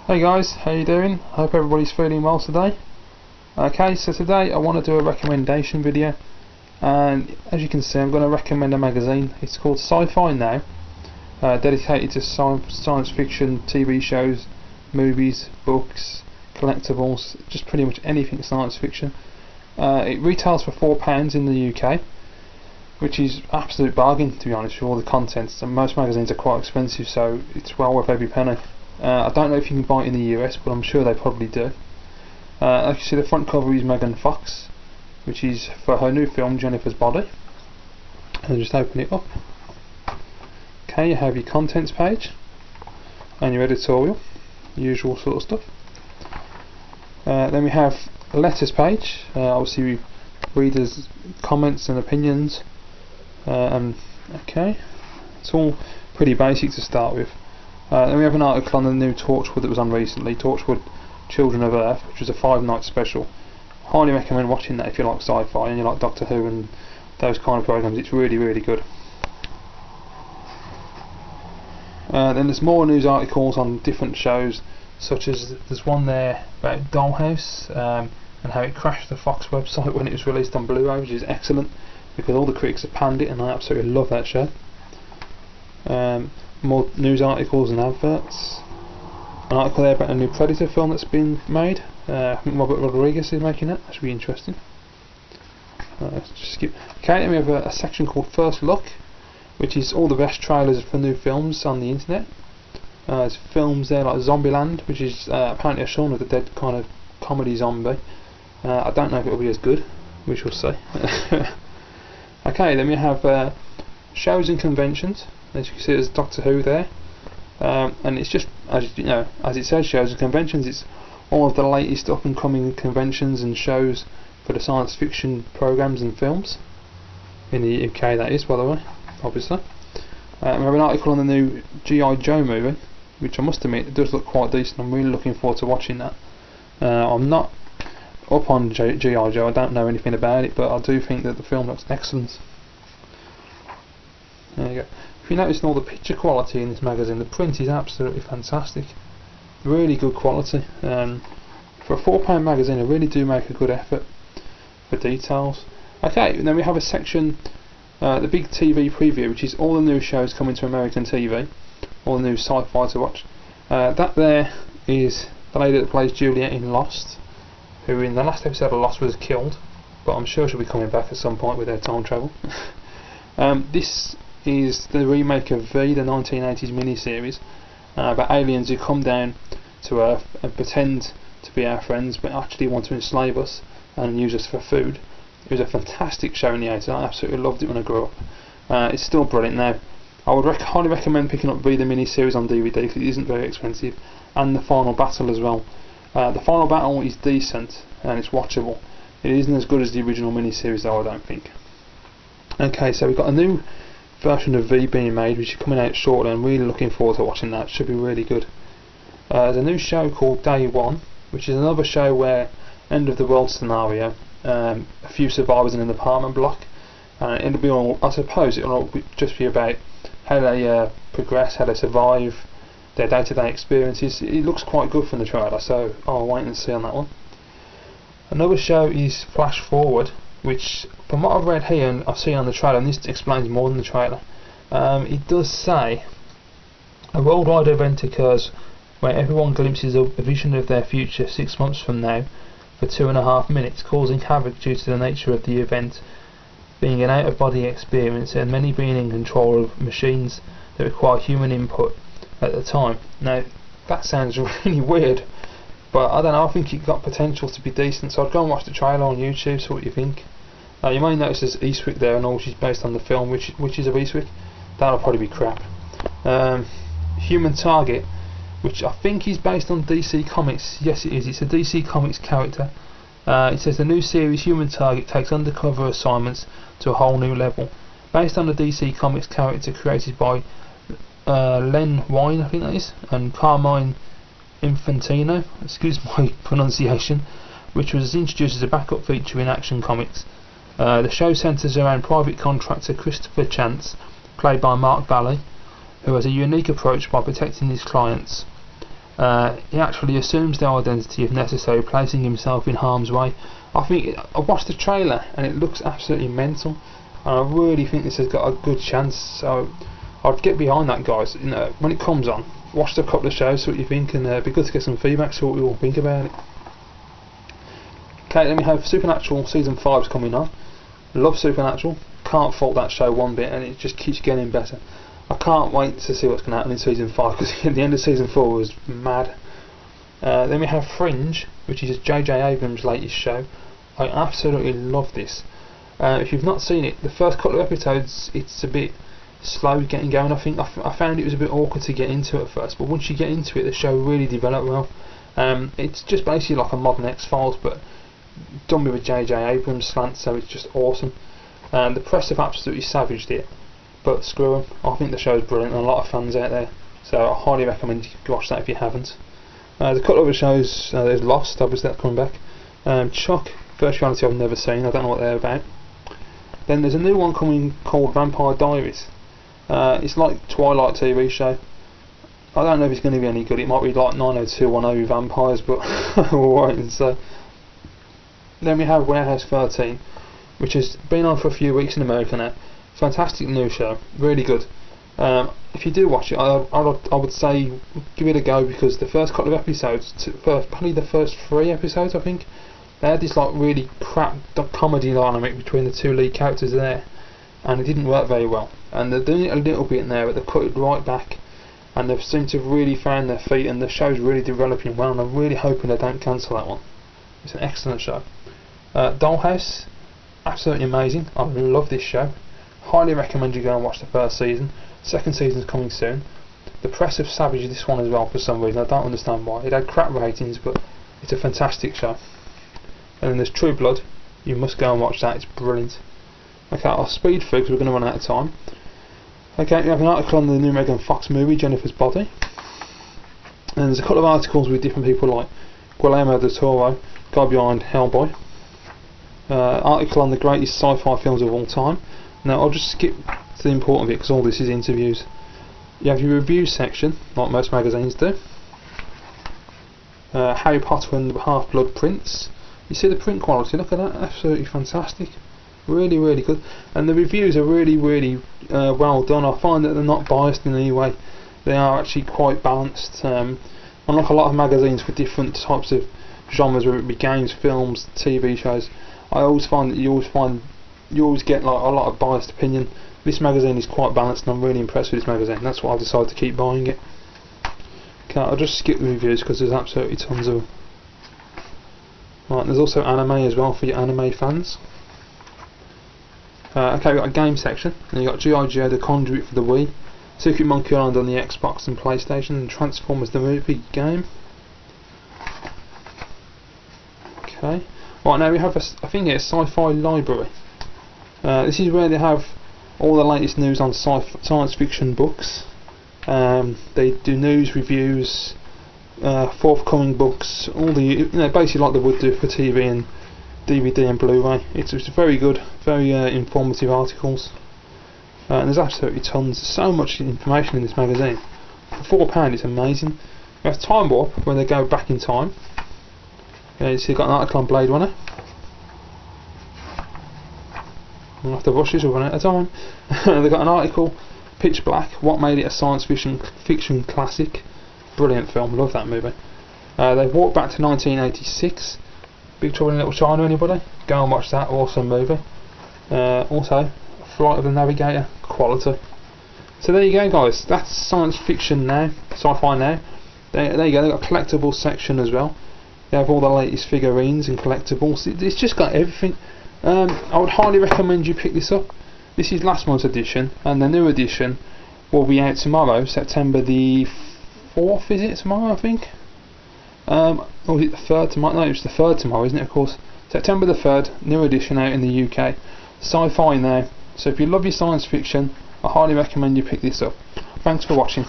Hey guys, how you doing? I hope everybody's feeling well today. Okay, so today I want to do a recommendation video, and as you can see I'm going to recommend a magazine. It's called Sci Fi Now, dedicated to science fiction TV shows, movies, books, collectibles, just pretty much anything science fiction. It retails for £4 in the UK, which is absolute bargain to be honest with all the contents, and most magazines are quite expensive, so it's well worth every penny. I don't know if you can buy it in the US, but I'm sure they probably do. Like you see, the front cover is Megan Fox, which is for her new film Jennifer's Body. And just open it up. Okay, you have your contents page and your editorial, usual sort of stuff. Then we have a letters page, obviously readers' comments and opinions. Okay, it's all pretty basic to start with. Then we have an article on the new Torchwood that was on recently, Torchwood Children of Earth, which was a 5-night special. Highly recommend watching that if you like sci-fi and you like Doctor Who and those kind of programs. It's really, really good. Then there's more news articles on different shows, such as there's one there about Dollhouse and how it crashed the Fox website when it was released on Blu-ray, which is excellent because all the critics have panned it and I absolutely love that show. More news articles and adverts. An article there about a new Predator film that's been made. I think Robert Rodriguez is making it. That should be interesting. Let's just skip. Okay, then we have a section called First Look, which is all the best trailers for new films on the internet. There's films there like Zombieland, which is apparently a Shaun of the Dead kind of comedy zombie. I don't know if it'll be as good. We shall see. Okay, then we have shows and conventions. As you can see, there's Doctor Who there, and it's just, as you know, as it says, shows and conventions. It's all of the latest up and coming conventions and shows for the science fiction programs and films in the UK. That is, by the way, obviously. We have an article on the new G.I. Joe movie, which I must admit it does look quite decent. I'm really looking forward to watching that. I'm not up on G.I. Joe. I don't know anything about it, but I do think that the film looks excellent. There you go. If you notice all the picture quality in this magazine, the print is absolutely fantastic. Really good quality. For a £4 magazine, I really do make a good effort for details. Okay, and then we have a section, the big TV preview, which is all the new shows coming to American TV, all the new sci-fi to watch. That there is the lady that plays Juliet in Lost, who in the last episode of Lost was killed, but I'm sure she'll be coming back at some point with her time travel. This is the remake of V, the 1980s miniseries about aliens who come down to Earth and pretend to be our friends but actually want to enslave us and use us for food. It was a fantastic show in the 80s. I absolutely loved it when I grew up. It's still brilliant now. I would highly recommend picking up V, the miniseries on DVD because it isn't very expensive, and The Final Battle as well. The Final Battle is decent and it's watchable. It isn't as good as the original miniseries though, I don't think. Okay, so we've got a new version of V being made, which is coming out shortly. I'm really looking forward to watching that. It should be really good. There's a new show called Day One, which is another show where end of the world scenario, a few survivors in an apartment block, and it'll be all, I suppose it'll just be about how they progress, how they survive, their day-to-day experiences. It looks quite good from the trailer, so I'll wait and see on that one. Another show is Flash Forward, which from what I've read here and I've seen on the trailer, and this explains more than the trailer, it does say a worldwide event occurs where everyone glimpses a vision of their future 6 months from now for 2.5 minutes, causing havoc due to the nature of the event being an out-of-body experience and many being in control of machines that require human input at the time. Now that sounds really weird, but I don't know, I think it got potential to be decent, so I'd go and watch the trailer on YouTube, see what you think. You may notice there's Eastwick there and all, which is based on the film, which is of Eastwick. That'll probably be crap. Human Target, which I think is based on DC Comics. Yes, it is. It's a DC Comics character. It says the new series Human Target takes undercover assignments to a whole new level. Based on the DC Comics character created by Len Wein, I think that is, and Carmine Infantino, excuse my pronunciation, which was introduced as a backup feature in Action Comics. The show centres around private contractor Christopher Chance, played by Mark Valley, who has a unique approach by protecting his clients. He actually assumes the identity if necessary, placing himself in harm's way. I watched the trailer and it looks absolutely mental, and I really think this has got a good chance. So I'd get behind that, guys. You know, when it comes on, watch a couple of shows, see what you think, and it'd be good to get some feedback, see what we all think about it. Okay, then we have Supernatural season 5's coming on. Love Supernatural, can't fault that show one bit, and it just keeps getting better. I can't wait to see what's going to happen in season 5, because at the end of season 4 was mad. Then we have Fringe, which is J.J. Abrams' latest show. I absolutely love this. If you've not seen it, the first couple of episodes, it's a bit slow getting going. I think I found it was a bit awkward to get into at first, but once you get into it, the show really developed well. It's just basically like a modern X-Files, but done with a J.J. Abrams slant, so it's just awesome. The press have absolutely savaged it, but screw them. I think the show's brilliant, and a lot of fans out there, so I highly recommend you watch that if you haven't. There's a couple of other shows. There's Lost, obviously, that's coming back. Chuck, first reality I've never seen, I don't know what they're about. Then there's a new one coming called Vampire Diaries. It's like Twilight TV show. I don't know if it's going to be any good. It might be like 90210 with vampires, but we'll wait and see. Then we have Warehouse 13, which has been on for a few weeks in America now. Fantastic new show, really good. If you do watch it, I would say give it a go, because the first couple of episodes, probably the first 3 episodes I think, they had this like really crap comedy dynamic between the 2 lead characters there, and it didn't work very well. And they're doing it a little bit in there, but they've cut it right back, and they've seemed to have really found their feet, and the show's really developing well, and I'm really hoping they don't cancel that one. It's an excellent show. Dollhouse, absolutely amazing. I love this show. Highly recommend you go and watch the first season. Second season's coming soon. The press have savaged this one as well for some reason. I don't understand why. It had crap ratings, but it's a fantastic show. And then there's True Blood. You must go and watch that. It's brilliant. Okay, I'll speed through because we're going to run out of time. Okay, we have an article on the new Megan Fox movie, Jennifer's Body. And there's a couple of articles with different people like Guillermo del Toro, guy behind Hellboy. Article on the greatest sci-fi films of all time. Now I'll just skip to the important bit because all this is interviews. You have your reviews section, like most magazines do. Harry Potter and the Half-Blood Prince. You see the print quality, look at that, absolutely fantastic. Really, really good. And the reviews are really, really well done. I find that they're not biased in any way. They are actually quite balanced. Unlike a lot of magazines for different types of genres, whether it be games, films, TV shows, I always find that you always get like a lot of biased opinion. This magazine is quite balanced, and I'm really impressed with this magazine. That's why I've decided to keep buying it. Okay, I'll just skip the reviews because there's absolutely tons of them. Right, there's also anime as well for your anime fans. Okay, we've got a game section, and you've got G.I. Joe the Conduit for the Wii, Secret Monkey Island on the Xbox and PlayStation, and Transformers the movie game. Okay, right, now we have I think it's a Sci Fi Library. This is where they have all the latest news on science fiction books. They do news, reviews, forthcoming books, all the basically like they would do for TV and DVD and Blu-ray. It's very good, very informative articles, and there's absolutely tons. There's so much information in this magazine. For £4, it's amazing. We have Time Warp, where they go back in time. You see, got an article on Blade Runner. I'll have to rush this, we'll run out of time. They've got an article, Pitch Black, what made it a science fiction classic. Brilliant film, love that movie. They've walked back to 1986. Big Trouble in Little China, anybody? Go and watch that, awesome movie. Also, Flight of the Navigator, quality. So there you go, guys, that's Science Fiction Now, Sci-Fi Now. There you go, they've got a collectibles section as well. They have all the latest figurines and collectibles. It's just got everything. I would highly recommend you pick this up. This is last month's edition, and the new edition will be out tomorrow, September the 4th, is it tomorrow, I think? Or is it the 3rd tomorrow? No, it's the 3rd tomorrow, isn't it, of course? September the 3rd, new edition out in the UK. Sci-Fi Now. So if you love your science fiction, I highly recommend you pick this up. Thanks for watching.